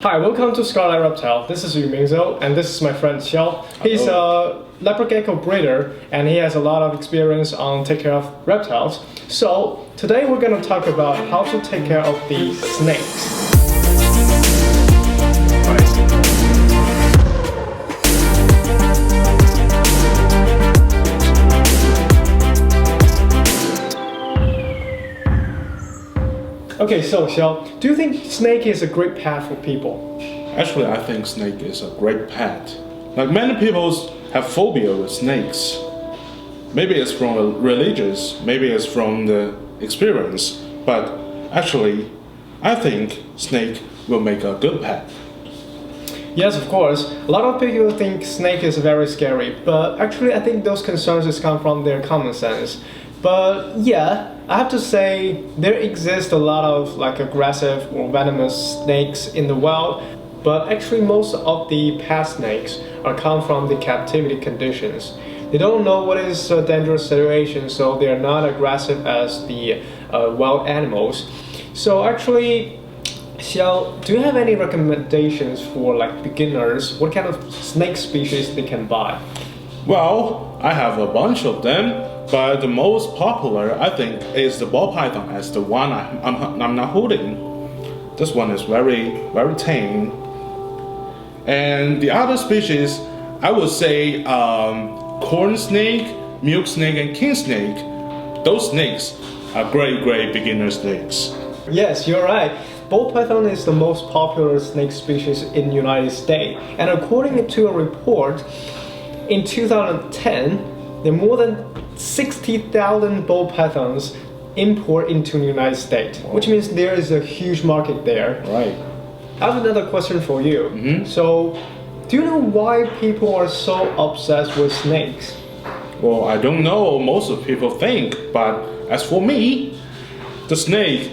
Hi, welcome to Scarlet Reptile. This is Yu Mingzhou, and this is my friend Xiao. He's a leopard gecko breeder, and he has a lot of experience on taking care of reptiles. So today we're going to talk about how to take care of the snakes. Okay, so Xiao, do you think snake is a great pet for people? Actually, I think snake is a great pet. Like many people have phobia with snakes. Maybe it's from religious, maybe it's from the experience, but actually, I think snake will make a good pet. Yes, of course. A lot of people think snake is very scary, but actually I think those concerns come from their common sense. But yeah, I have to say there exist a lot of aggressive or venomous snakes in the wild, but actually most of the pet snakes come from the captivity conditions. They don't know what is a dangerous situation, so they are not aggressive as the wild animals. So actually, Xiao, do you have any recommendations for beginners? What kind of snake species they can buy? Well, I have a bunch of them, but the most popular I think is the ball python as the one I'm not holding. This one is very tame. And the other species, I would say corn snake, milk snake, and king snake. Those snakes are great beginner snakes. Yes, you're right. Ball python is the most popular snake species in the United States. And according to a report, in 2010, there are more than 60,000 ball pythons import into the United States, which means there is a huge market there. Right. I have another question for you. So, do you know why people are so obsessed with snakes? Well, I don't know. Most of people think, but as for me, the snake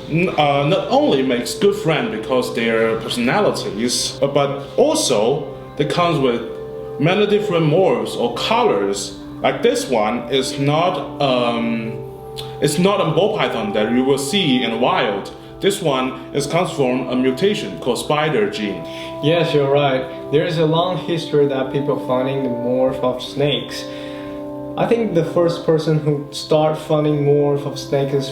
not only makes good friends because their personalities, but also they comes with many different morphs or colors. Like this one is not it's not a ball python that you will see in the wild. This one comes from a mutation called spider gene. Yes, you're right. There is a long history that people finding the morph of snakes. I think the first person who started finding morph of snakes is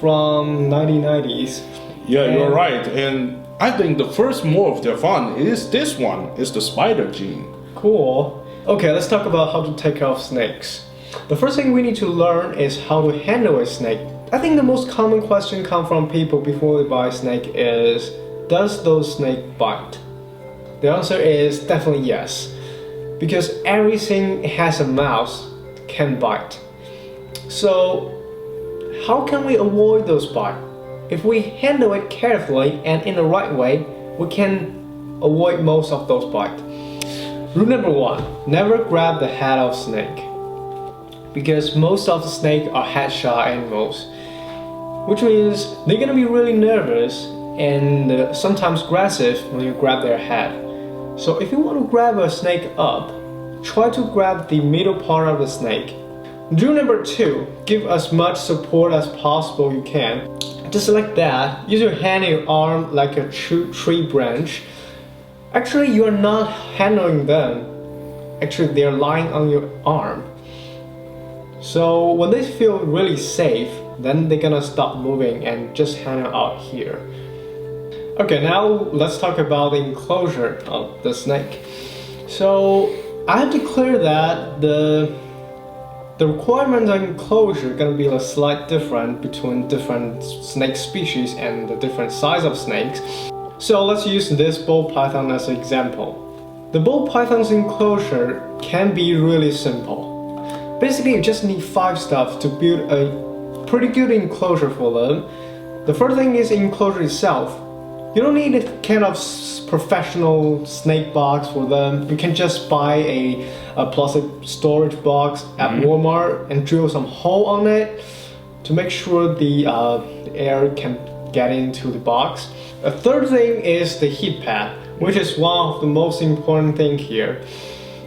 from 1990s. Yeah, you're right. And I think the first morph they found is this one, is the spider gene. Cool. Okay, let's talk about how to take care of snakes. The first thing we need to learn is how to handle a snake. I think the most common question comes from people before they buy a snake is, does those snake bite? The answer is definitely yes. Because everything has a mouth can bite. So, how can we avoid those bites? If we handle it carefully and in the right way, we can avoid most of those bites. Rule number 1, never grab the head of snake. Because most of the snakes are head-shy animals, which means they're gonna be really nervous and sometimes aggressive when you grab their head. So if you want to grab a snake up, try to grab the middle part of the snake. Rule number 2, give as much support as possible you can. Just like that, use your hand and your arm like a tree branch. Actually, you are not handling them. Actually, they are lying on your arm. So when they feel really safe, then they're gonna stop moving and just hang out here. Okay, now let's talk about the enclosure of the snake. So I have to clear that the requirements on enclosure are gonna be a slight different between different snake species and the different size of snakes. So let's use this ball python as an example. The ball python's enclosure can be really simple. Basically, you just need 5 steps to build a pretty good enclosure for them. The first thing is enclosure itself. You don't need a kind of professional snake box for them. You can just buy a plastic storage box at Walmart and drill some hole on it to make sure the air can get into the box. A third thing is the heat pad, which is one of the most important thing here.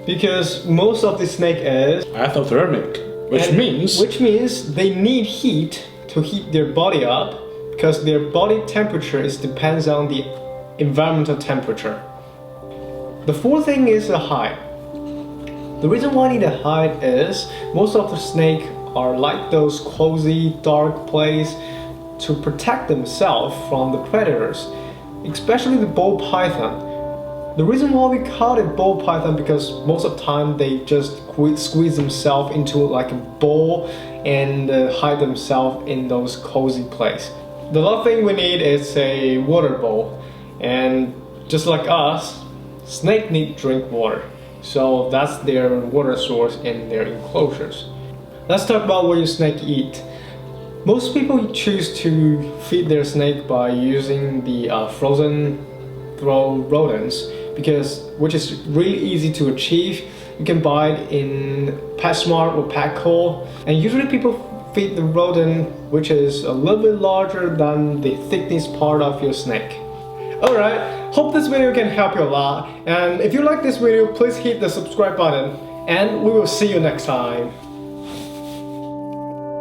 Because most of the snake is Isothermic, which means they need heat to heat their body up, because their body temperature depends on the environmental temperature. The fourth thing is the height. The reason why I need a height is most of the snakes are like those cozy, dark places to protect themselves from the predators, especially the ball python. The reason why we call it ball python because most of the time they just squeeze themselves into like a ball and hide themselves in those cozy places. The last thing we need is a water bowl, and just like us, snakes need to drink water. So that's their water source in their enclosures. Let's talk about what your snake eat. Most people choose to feed their snake by using the frozen throw rodents, which is really easy to achieve. You can buy it in PetSmart or Petco, and usually people feed the rodent which is a little bit larger than the thickness part of your snake. Alright, hope this video can help you a lot, and if you like this video, please hit the subscribe button, and we will see you next time.